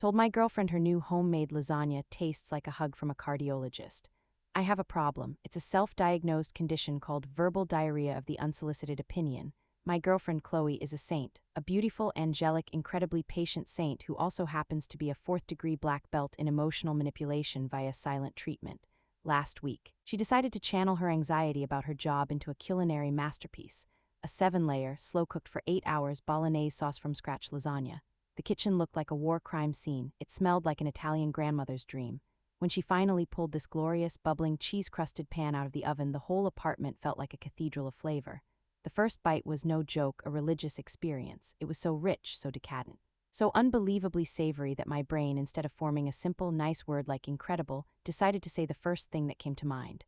Told my girlfriend her new homemade lasagna tastes like a hug from a cardiologist. I have a problem. It's a self-diagnosed condition called verbal diarrhea of the unsolicited opinion. My girlfriend Chloe is a saint, a beautiful, angelic, incredibly patient saint who also happens to be a fourth-degree black belt in emotional manipulation via silent treatment. Last week, she decided to channel her anxiety about her job into a culinary masterpiece, a 7-layer, slow-cooked for 8 hours bolognese sauce from scratch lasagna. The kitchen looked like a war crime scene. It smelled like an Italian grandmother's dream. When she finally pulled this glorious, bubbling, cheese-crusted pan out of the oven, the whole apartment felt like a cathedral of flavor. The first bite was no joke, a religious experience. It was so rich, so decadent, so unbelievably savory that my brain, instead of forming a simple, nice word like incredible, decided to say the first thing that came to mind.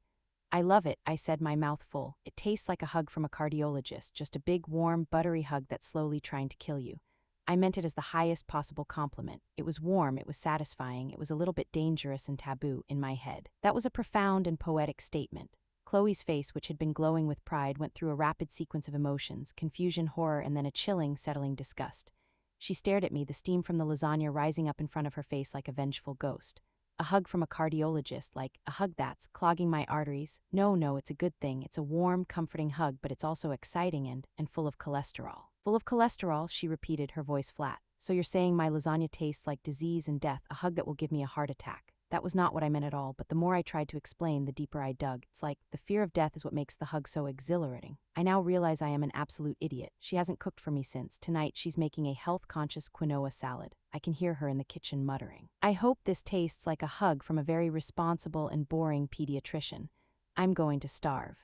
I love it, I said, my mouth full. It tastes like a hug from a cardiologist, just a big, warm, buttery hug that's slowly trying to kill you. I meant it as the highest possible compliment. It was warm, it was satisfying, it was a little bit dangerous and taboo in my head. That was a profound and poetic statement. Chloe's face, which had been glowing with pride, went through a rapid sequence of emotions: confusion, horror, and then a chilling, settling disgust. She stared at me, the steam from the lasagna rising up in front of her face like a vengeful ghost. A hug from a cardiologist, like a hug that's clogging my arteries. No, it's a good thing. It's a warm, comforting hug, but it's also exciting and full of cholesterol. Full of cholesterol, she repeated, her voice flat. So you're saying my lasagna tastes like disease and death, a hug that will give me a heart attack. That was not what I meant at all, but the more I tried to explain, the deeper I dug. It's like the fear of death is what makes the hug so exhilarating. I now realize I am an absolute idiot. She hasn't cooked for me since. Tonight, she's making a health-conscious quinoa salad. I can hear her in the kitchen muttering, I hope this tastes like a hug from a very responsible and boring pediatrician. I'm going to starve.